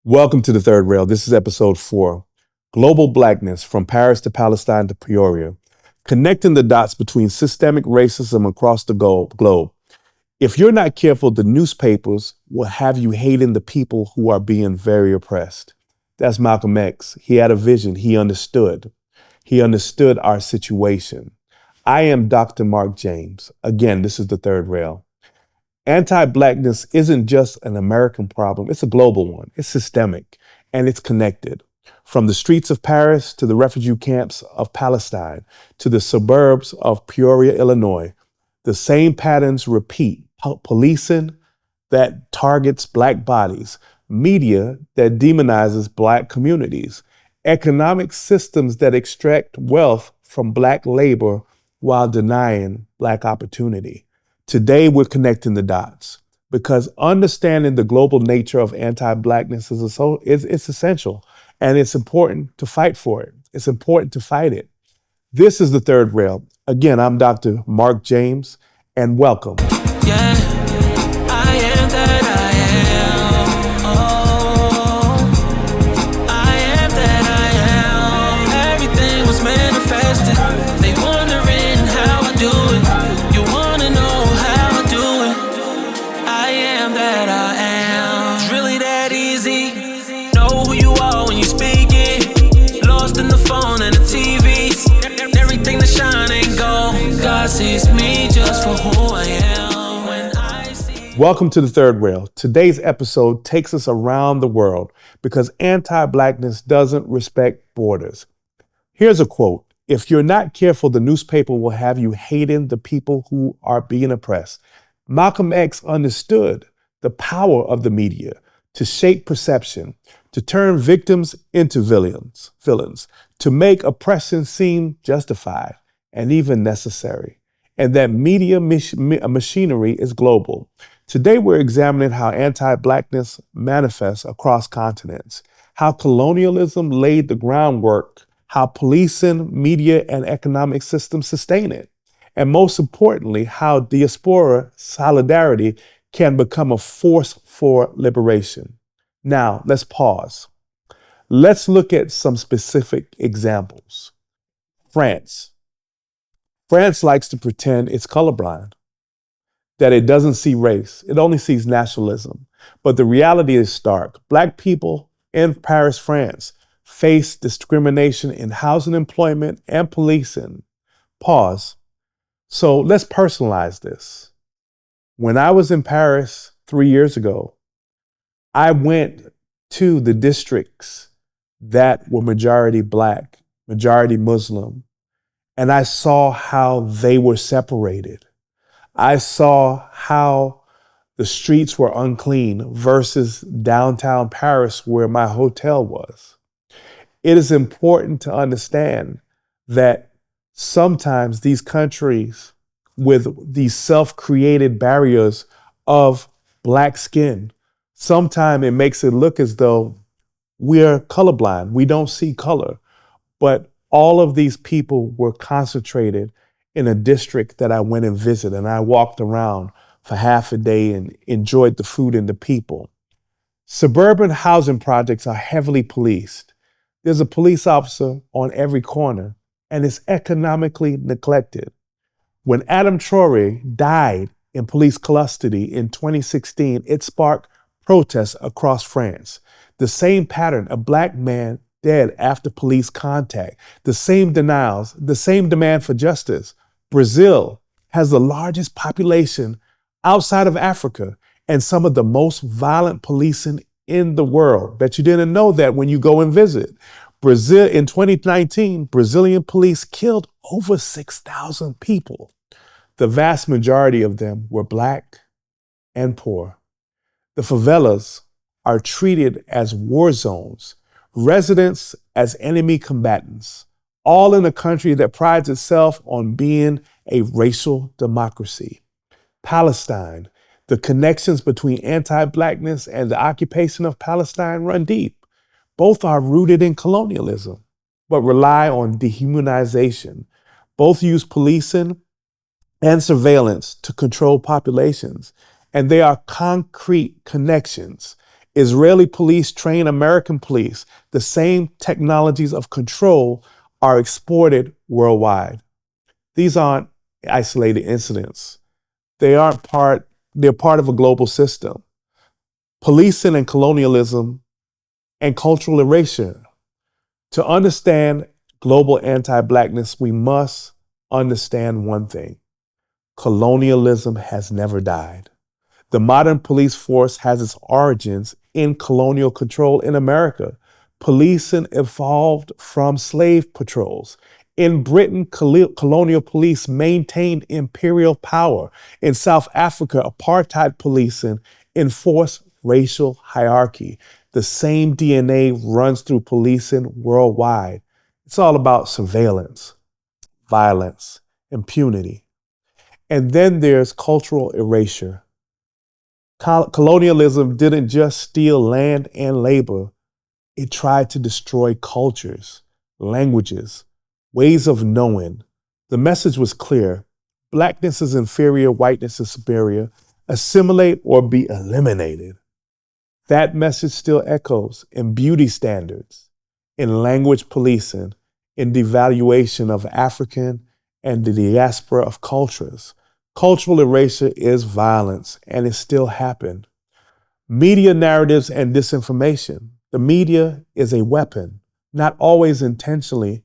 Welcome to the Third Rail. This is episode 4, Global Blackness from Paris to Palestine to Peoria, connecting the dots between systemic racism across the globe. If you're not careful, the newspapers will have you hating the people who are being very oppressed. That's Malcolm X. He had a vision. He understood. He understood our situation. I am Dr. Mark James. Again, this is the Third Rail. Anti-Blackness isn't just an American problem, it's a global one. It's systemic and it's connected. From the streets of Paris to the refugee camps of Palestine to the suburbs of Peoria, Illinois, the same patterns repeat. Policing that targets Black bodies, media that demonizes Black communities, economic systems that extract wealth from Black labor while denying Black opportunity. Today, we're connecting the dots because understanding the global nature of anti-Blackness is essential, and it's important to fight for it. It's important to fight it. This is the Third Rail. Again, I'm Dr. Mark James, and welcome. Yeah, I am that I am. Oh, I am that I am. Everything was manifested. They wondering how I do it. You wanna know how I do it? I am that I am. It's really that easy. Know who you are when you speak it. Lost in the phone and the TVs. Everything that shine ain't gold. God sees me just for who I am. Welcome to the Third Rail. Today's episode takes us around the world because anti-Blackness doesn't respect borders. Here's a quote. If you're not careful, the newspaper will have you hating the people who are being oppressed. Malcolm X understood the power of the media to shape perception, to turn victims into villains, to make oppression seem justified and even necessary. And that media machinery is global. Today, we're examining how anti-Blackness manifests across continents, how colonialism laid the groundwork, how policing, media, and economic systems sustain it, and most importantly, how diaspora solidarity can become a force for liberation. Now, let's pause. Let's look at some specific examples. France. France likes to pretend it's colorblind, that it doesn't see race. It only sees nationalism. But the reality is stark. Black people in Paris, France, face discrimination in housing, employment, and policing. Pause. So let's personalize this. When I was in Paris 3 years ago, I went to the districts that were majority Black, majority Muslim, and I saw how they were separated. I saw how the streets were unclean versus downtown Paris where my hotel was. It is important to understand that sometimes these countries with these self-created barriers of Black skin, sometimes it makes it look as though we're colorblind. We don't see color. But all of these people were concentrated in a district that I went and visited, and I walked around for half a day and enjoyed the food and the people. Suburban housing projects are heavily policed. There's a police officer on every corner, and it's economically neglected. When Adam Traore died in police custody in 2016, it sparked protests across France. The same pattern, a Black man dead after police contact, the same denials, the same demand for justice. Brazil has the largest population outside of Africa and some of the most violent policing in the world. Bet you didn't know that when you go and visit. Brazil in 2019, Brazilian police killed over 6,000 people. The vast majority of them were Black and poor. The favelas are treated as war zones, residents as enemy combatants, all in a country that prides itself on being a racial democracy. Palestine, the connections between anti-Blackness and the occupation of Palestine run deep. Both are rooted in colonialism, but rely on dehumanization. Both use policing and surveillance to control populations, and they are concrete connections. Israeli police train American police. The same technologies of control are exported worldwide. These aren't isolated incidents. They're part of a global system. Policing and colonialism and cultural erasure. To understand global anti-Blackness, we must understand one thing. Colonialism has never died. The modern police force has its origins in colonial control in America. Policing evolved from slave patrols. In Britain, colonial police maintained imperial power. In South Africa, apartheid policing enforced racial hierarchy. The same DNA runs through policing worldwide. It's all about surveillance, violence, impunity. And then there's cultural erasure. Colonialism didn't just steal land and labor. It tried to destroy cultures, languages, ways of knowing. The message was clear. Blackness is inferior, whiteness is superior. Assimilate or be eliminated. That message still echoes in beauty standards, in language policing, in devaluation of African and the diaspora of cultures. Cultural erasure is violence, and it still happened. Media narratives and disinformation. The media is a weapon, not always intentionally,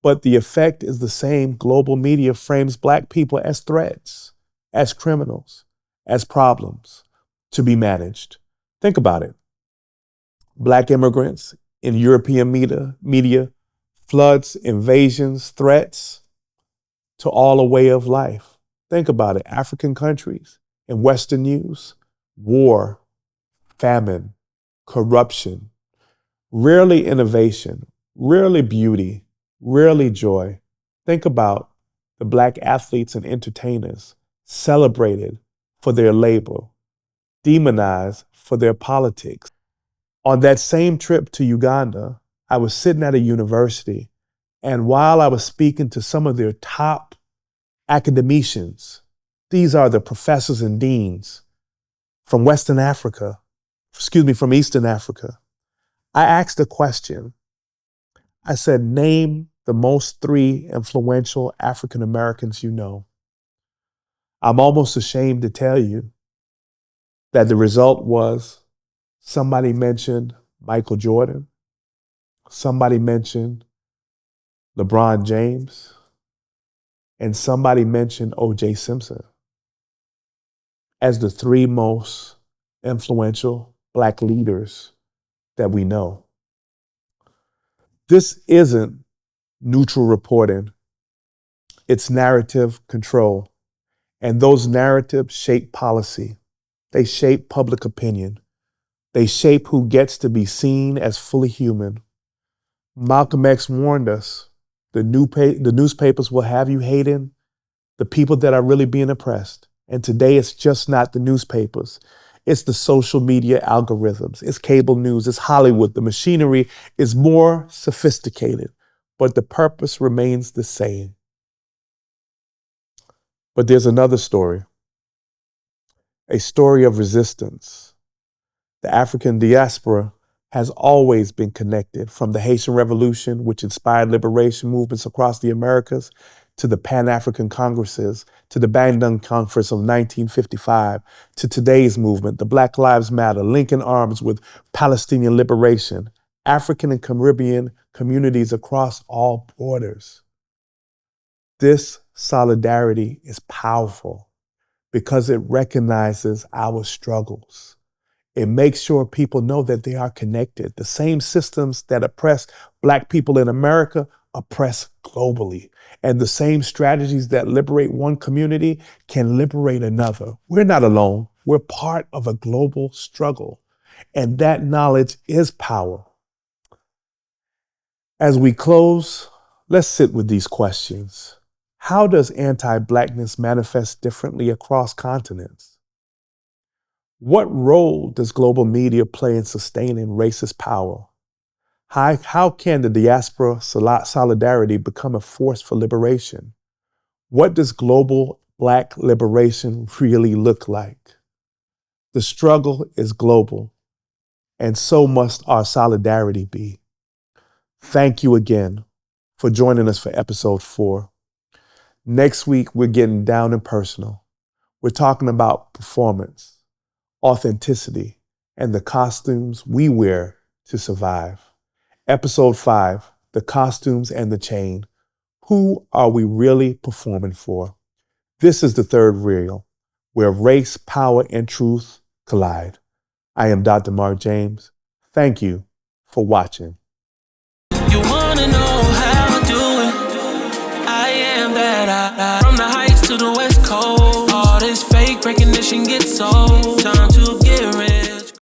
but the effect is the same. Global media frames Black people as threats, as criminals, as problems to be managed. Think about it. Black immigrants in European media, floods, invasions, threats to all a way of life. Think about it. African countries in Western news, war, famine, corruption, rarely innovation, rarely beauty, rarely joy. Think about the Black athletes and entertainers celebrated for their labor, demonized for their politics. On that same trip to Uganda, I was sitting at a university, and while I was speaking to some of their top academicians, these are the professors and deans from from Eastern Africa, I asked a question. I said, name the most 3 influential African Americans you know. I'm almost ashamed to tell you that the result was somebody mentioned Michael Jordan, somebody mentioned LeBron James, and somebody mentioned O.J. Simpson as the 3 most influential Black leaders that we know. This isn't neutral reporting. It's narrative control. And those narratives shape policy. They shape public opinion. They shape who gets to be seen as fully human. Malcolm X warned us, the newspapers will have you hating the people that are really being oppressed. And today it's just not the newspapers. It's the social media algorithms. It's cable news. It's Hollywood. The machinery is more sophisticated, but the purpose remains the same. But there's another story, a story of resistance. The African diaspora has always been connected, from the Haitian Revolution, which inspired liberation movements across the Americas, to the Pan-African Congresses, to the Bandung Conference of 1955, to today's movement, the Black Lives Matter, linking arms with Palestinian liberation, African and Caribbean communities across all borders. This solidarity is powerful because it recognizes our struggles. It makes sure people know that they are connected. The same systems that oppress Black people in America oppress globally. And the same strategies that liberate one community can liberate another. We're not alone. We're part of a global struggle. And that knowledge is power. As we close, let's sit with these questions. How does anti-Blackness manifest differently across continents? What role does global media play in sustaining racist power? How can the diaspora solidarity become a force for liberation? What does global Black liberation really look like? The struggle is global. and so must our solidarity be. Thank you again for joining us for episode 4. Next week, we're getting down and personal. We're talking about performance, authenticity, and the costumes we wear to survive. Episode 5, the costumes and the chain. Who are we really performing for? This is the third reel, where race, power, and truth collide. I am Dr. Mark James. Thank you for watching. You wanna know how I do it? I am that I. From the heights to the west coast, all this fake recognition gets old. Time to get ready.